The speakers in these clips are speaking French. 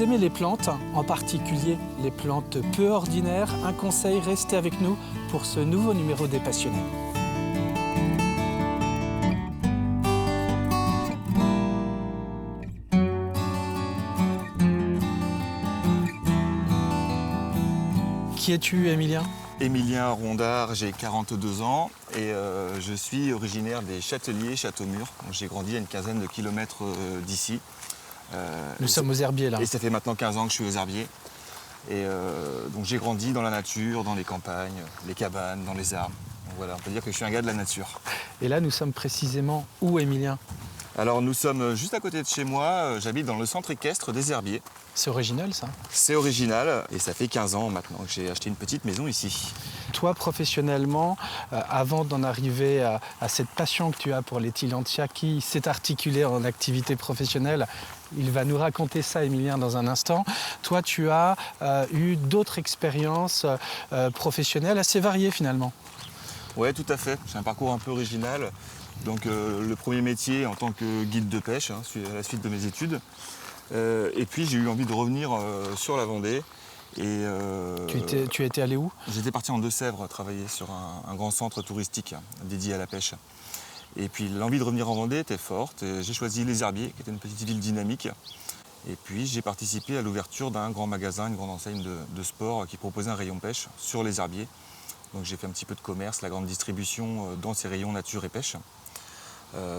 vous aimez les plantes, en particulier les plantes peu ordinaires, un conseil, restez avec nous pour ce nouveau numéro des Passionnés. Qui es-tu, Émilien ? Émilien Rondard, j'ai 42 ans et je suis originaire des Châteliers, Châteaumur. J'ai grandi à une quinzaine de kilomètres d'ici. Nous sommes aux herbiers là. Et ça fait maintenant 15 ans que je suis aux herbiers. Et donc j'ai grandi dans la nature, dans les campagnes, les cabanes, dans les arbres. Donc voilà, on peut dire que je suis un gars de la nature. Et là, nous sommes précisément où, Émilien ? Alors nous sommes juste à côté de chez moi, j'habite dans le centre équestre des herbiers. C'est original ça. C'est original et ça fait 15 ans maintenant que j'ai acheté une petite maison ici. Toi, professionnellement, avant d'en arriver à cette passion que tu as pour les tillandsias qui s'est articulée en activité professionnelle, il va nous raconter ça, Émilien, dans un instant. Toi, tu as eu d'autres expériences professionnelles assez variées finalement. Oui, tout à fait. C'est un parcours un peu original. Donc le premier métier en tant que guide de pêche, à la suite de mes études. Et puis j'ai eu envie de revenir sur la Vendée. Et, tu étais allé où ? J'étais parti en Deux-Sèvres travailler sur un grand centre touristique dédié à la pêche. Et puis l'envie de revenir en Vendée était forte. Et j'ai choisi Les Herbiers, qui était une petite ville dynamique. Et puis j'ai participé à l'ouverture d'un grand magasin, une grande enseigne de sport qui proposait un rayon pêche sur Les Herbiers. Donc j'ai fait un petit peu de commerce, la grande distribution dans ces rayons nature et pêche.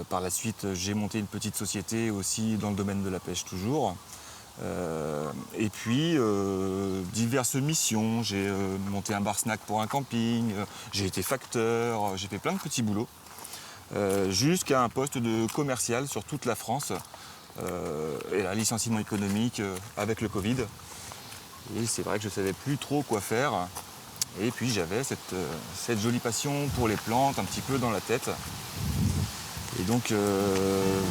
Par la suite, j'ai monté une petite société aussi dans le domaine de la pêche toujours. Et puis, diverses missions. J'ai monté un bar-snack pour un camping, j'ai été facteur, j'ai fait plein de petits boulots. Jusqu'à un poste de commercial sur toute la France. Et un licenciement économique avec le Covid. Et c'est vrai que je ne savais plus trop quoi faire. Et puis j'avais cette jolie passion pour les plantes un petit peu dans la tête. Et donc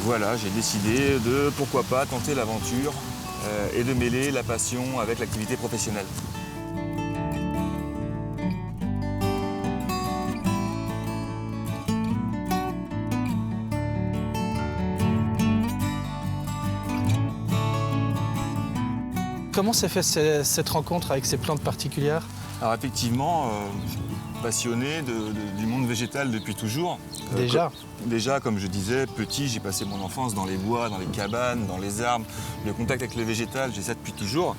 voilà, j'ai décidé de, pourquoi pas, tenter l'aventure et de mêler la passion avec l'activité professionnelle. Comment s'est fait cette rencontre avec ces plantes particulières ? Alors effectivement, je suis passionné du monde végétal depuis toujours. Déjà, comme je disais, petit, j'ai passé mon enfance dans les bois, dans les cabanes, dans les arbres. Le contact avec le végétal, j'ai ça depuis toujours.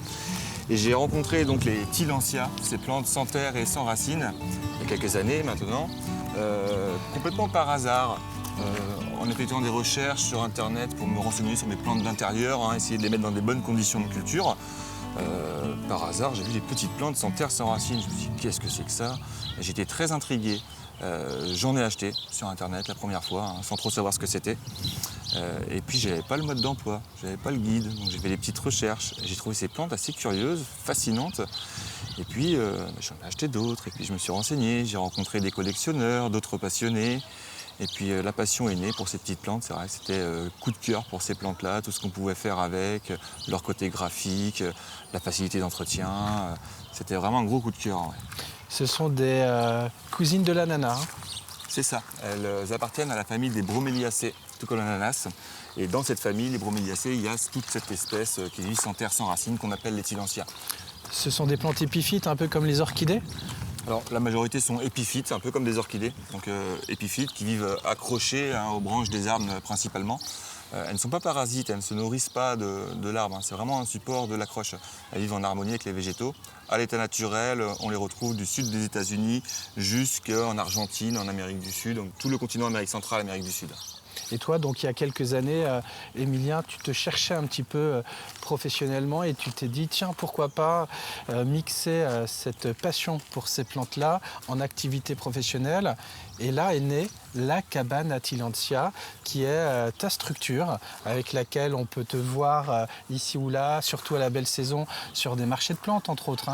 Et j'ai rencontré donc les tillandsias, ces plantes sans terre et sans racines, il y a quelques années maintenant, complètement par hasard. En effectuant des recherches sur Internet pour me renseigner sur mes plantes d'intérieur, essayer de les mettre dans des bonnes conditions de culture. Par hasard, j'ai vu des petites plantes sans terre, sans racines. Je me suis dit, qu'est-ce que c'est que ça ? J'étais très intrigué. J'en ai acheté sur Internet la première fois, sans trop savoir ce que c'était. Et puis, j'avais pas le mode d'emploi, j'avais pas le guide. Donc, j'ai fait des petites recherches. J'ai trouvé ces plantes assez curieuses, fascinantes. Et puis, j'en ai acheté d'autres. Et puis, je me suis renseigné. J'ai rencontré des collectionneurs, d'autres passionnés. Et puis la passion est née pour ces petites plantes, c'est vrai, c'était coup de cœur pour ces plantes-là, tout ce qu'on pouvait faire avec, leur côté graphique, la facilité d'entretien, c'était vraiment un gros coup de cœur. Ouais. Ce sont des cousines de l'ananas. C'est ça, elles appartiennent à la famille des Broméliacées, tout comme l'ananas. Et dans cette famille, les Broméliacées, il y a toute cette espèce qui vit sans terre, sans racines, qu'on appelle les tillandsias. Ce sont des plantes épiphytes, un peu comme les orchidées ? Alors, la majorité sont épiphytes, un peu comme des orchidées, donc épiphytes qui vivent accrochées aux branches des arbres principalement. Elles ne sont pas parasites, elles ne se nourrissent pas de l'arbre, c'est vraiment un support de l'accroche. Elles vivent en harmonie avec les végétaux. À l'état naturel, on les retrouve du sud des États-Unis jusqu'en Argentine, en Amérique du Sud, donc tout le continent Amérique centrale, Amérique du Sud. Et toi, donc il y a quelques années, Émilien, tu te cherchais un petit peu professionnellement et tu t'es dit, tiens, pourquoi pas mixer cette passion pour ces plantes-là en activité professionnelle. Et là est née la cabane à Tillandsia, qui est ta structure avec laquelle on peut te voir ici ou là, surtout à la belle saison, sur des marchés de plantes, entre autres.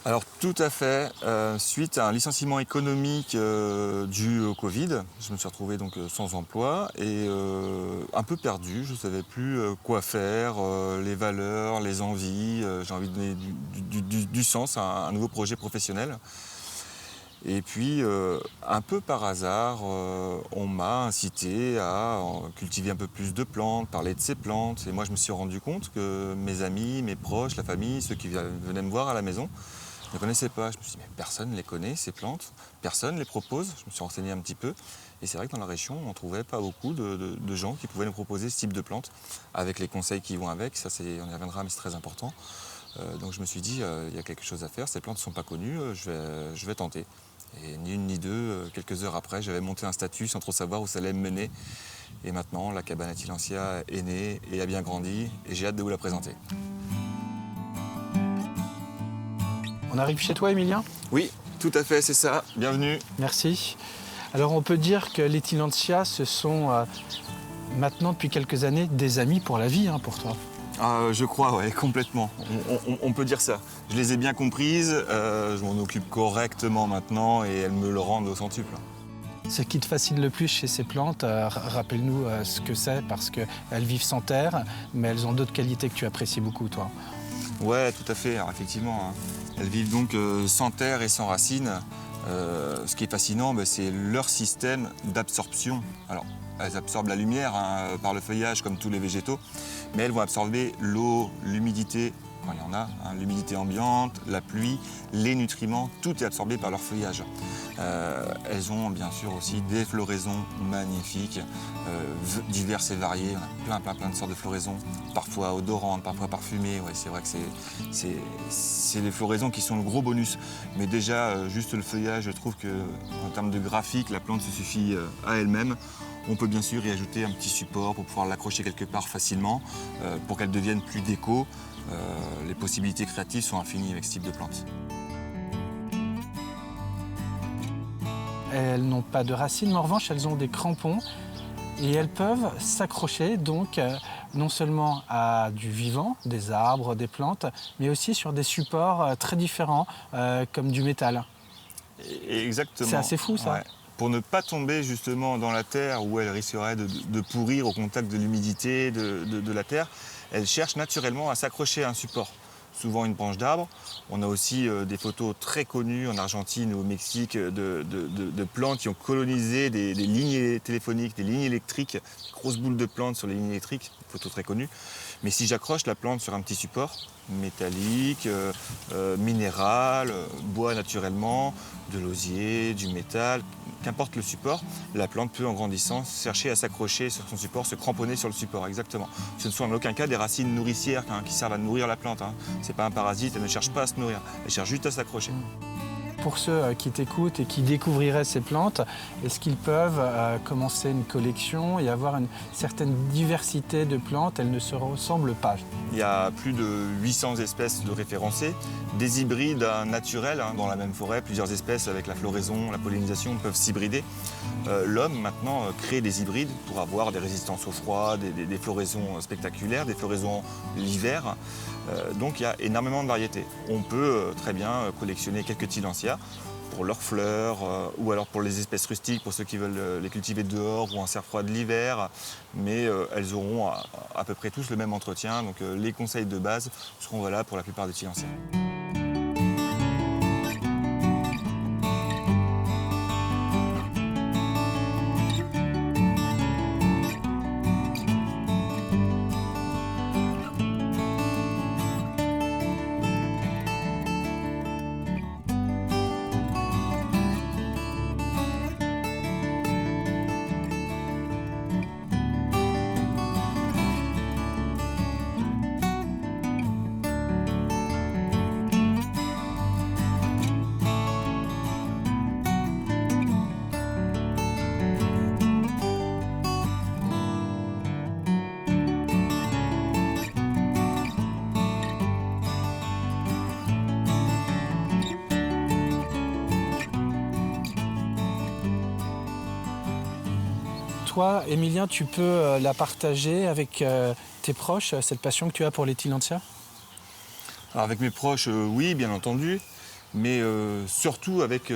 Alors tout à fait. Suite à un licenciement économique dû au Covid, je me suis retrouvé donc sans emploi et un peu perdu. Je ne savais plus quoi faire, les valeurs, les envies. J'ai envie de donner du sens à un nouveau projet professionnel. Et puis, un peu par hasard, on m'a incité à cultiver un peu plus de plantes, parler de ces plantes. Et moi, je me suis rendu compte que mes amis, mes proches, la famille, ceux qui venaient me voir à la maison, ne connaissaient pas. Je me suis dit, mais personne ne les connaît, ces plantes. Personne ne les propose. Je me suis renseigné un petit peu. Et c'est vrai que dans la région, on ne trouvait pas beaucoup de gens qui pouvaient nous proposer ce type de plantes, avec les conseils qui vont avec. Ça, on y reviendra, mais c'est très important. Donc je me suis dit, il y a quelque chose à faire. Ces plantes ne sont pas connues, je vais tenter. Et ni une ni deux, quelques heures après, j'avais monté un statut sans trop savoir où ça allait me mener. Et maintenant, la cabane à Tillandsia est née et a bien grandi. Et j'ai hâte de vous la présenter. On arrive chez toi, Emilien? Oui, tout à fait, c'est ça. Bienvenue. Merci. Alors on peut dire que les Tillandsia, ce sont maintenant depuis quelques années des amis pour la vie, pour toi. Je crois, ouais, complètement. On peut dire ça. Je les ai bien comprises, je m'en occupe correctement maintenant et elles me le rendent au centuple. Ce qui te fascine le plus chez ces plantes, rappelle-nous ce que c'est, parce qu'elles vivent sans terre, mais elles ont d'autres qualités que tu apprécies beaucoup, toi. Ouais, tout à fait, alors, effectivement. Elles vivent donc sans terre et sans racines. Ce qui est fascinant, c'est leur système d'absorption. Alors, elles absorbent la lumière par le feuillage comme tous les végétaux, mais elles vont absorber l'eau, l'humidité, quand il y en a, l'humidité ambiante, la pluie, les nutriments, tout est absorbé par leur feuillage. Elles ont bien sûr aussi des floraisons magnifiques, diverses et variées. On a plein de sortes de floraisons, parfois odorantes, parfois parfumées. Ouais, c'est vrai que c'est des floraisons qui sont le gros bonus. Mais déjà, juste le feuillage, je trouve qu'en termes de graphique, la plante se suffit à elle-même. On peut bien sûr y ajouter un petit support pour pouvoir l'accrocher quelque part facilement, pour qu'elle devienne plus déco. Les possibilités créatives sont infinies avec ce type de plante. Elles n'ont pas de racines, mais en revanche, elles ont des crampons et elles peuvent s'accrocher donc non seulement à du vivant, des arbres, des plantes, mais aussi sur des supports très différents, comme du métal. Exactement. C'est assez fou, ça. Ouais. Pour ne pas tomber justement dans la terre où elle risquerait de pourrir au contact de l'humidité de la terre, elle cherche naturellement à s'accrocher à un support. Souvent une branche d'arbre. On a aussi des photos très connues en Argentine ou au Mexique de plantes qui ont colonisé des lignes téléphoniques, des lignes électriques, des grosses boules de plantes sur les lignes électriques, photos très connues. Mais si j'accroche la plante sur un petit support, métallique, minéral, bois naturellement, de l'osier, du métal, qu'importe le support, la plante peut en grandissant chercher à s'accrocher sur son support, se cramponner sur le support, exactement. Ce ne sont en aucun cas des racines nourricières qui servent à nourrir la plante. Ce n'est pas un parasite, elle ne cherche pas à se nourrir, elle cherche juste à s'accrocher. Pour ceux qui t'écoutent et qui découvriraient ces plantes, est-ce qu'ils peuvent commencer une collection et avoir une certaine diversité de plantes? Elles ne se ressemblent pas. Il y a plus de 800 espèces de référencées, des hybrides naturels dans la même forêt, plusieurs espèces avec la floraison, la pollinisation peuvent s'hybrider. L'homme maintenant crée des hybrides pour avoir des résistances au froid, des floraisons spectaculaires, des floraisons l'hiver. Donc il y a énormément de variétés. On peut très bien collectionner quelques Tillandsia pour leurs fleurs ou alors pour les espèces rustiques, pour ceux qui veulent les cultiver dehors ou en serre froide l'hiver. Mais elles auront à peu près tous le même entretien. Donc les conseils de base seront valables pour la plupart des Tillandsia. Toi, Emilien, tu peux la partager avec tes proches, cette passion que tu as pour les Tillandsia? Alors avec mes proches, oui, bien entendu, mais surtout avec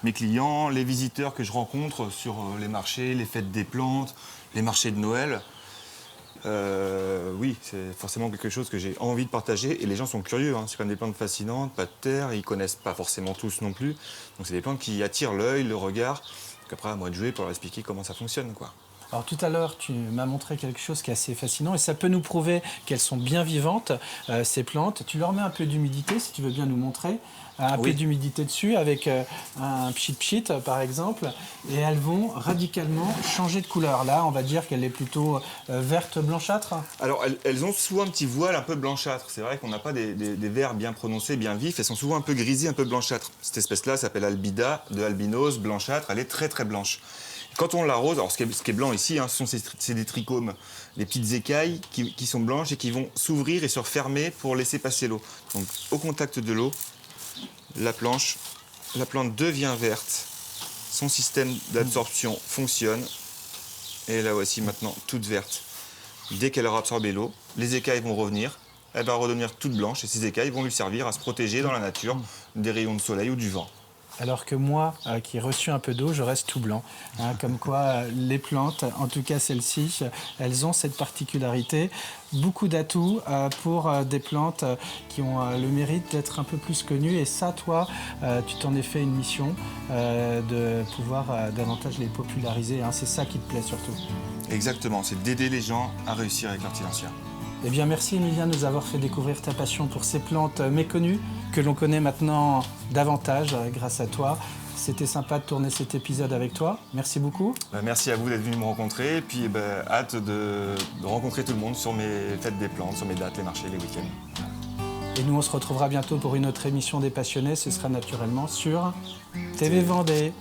mes clients, les visiteurs que je rencontre sur les marchés, les fêtes des plantes, les marchés de Noël. Oui, c'est forcément quelque chose que j'ai envie de partager et les gens sont curieux. Hein. C'est quand même des plantes fascinantes, pas de terre, ils connaissent pas forcément tous non plus. Donc c'est des plantes qui attirent l'œil, le regard. Donc après, à moi de jouer pour leur expliquer comment ça fonctionne, quoi. Alors tout à l'heure, tu m'as montré quelque chose qui est assez fascinant et ça peut nous prouver qu'elles sont bien vivantes, ces plantes. Tu leur mets un peu d'humidité, si tu veux bien nous montrer, un peu d'humidité dessus avec un pchit-pchit par exemple, et elles vont radicalement changer de couleur. Là, on va dire qu'elle est plutôt verte blanchâtre. Alors elles ont souvent un petit voile un peu blanchâtre. C'est vrai qu'on n'a pas des verts bien prononcés, bien vifs. Elles sont souvent un peu grisées, un peu blanchâtres. Cette espèce-là s'appelle albida, de albinos, blanchâtre. Elle est très très blanche. Quand on l'arrose, alors ce qui est blanc ici, hein, c'est des trichomes, des petites écailles qui sont blanches et qui vont s'ouvrir et se refermer pour laisser passer l'eau. Donc au contact de l'eau, la plante devient verte, son système d'absorption fonctionne, et la voici maintenant toute verte. Dès qu'elle aura absorbé l'eau, les écailles vont revenir, elle va redevenir toute blanche et ces écailles vont lui servir à se protéger dans la nature des rayons de soleil ou du vent. Alors que moi, qui ai reçu un peu d'eau, je reste tout blanc. Hein, comme quoi, les plantes, en tout cas celles-ci, elles ont cette particularité. Beaucoup d'atouts pour des plantes qui ont le mérite d'être un peu plus connues. Et ça, toi, tu t'en es fait une mission de pouvoir davantage les populariser. Hein. C'est ça qui te plaît surtout. Exactement, c'est d'aider les gens à réussir avec l'artilancia. Eh bien, merci Emilien de nous avoir fait découvrir ta passion pour ces plantes méconnues que l'on connaît maintenant davantage grâce à toi. C'était sympa de tourner cet épisode avec toi. Merci beaucoup. Merci à vous d'être venu me rencontrer. Et puis hâte de rencontrer tout le monde sur mes fêtes des plantes, sur mes dates, les marchés, les week-ends. Et nous, on se retrouvera bientôt pour une autre émission des passionnés. Ce sera naturellement sur TV Vendée.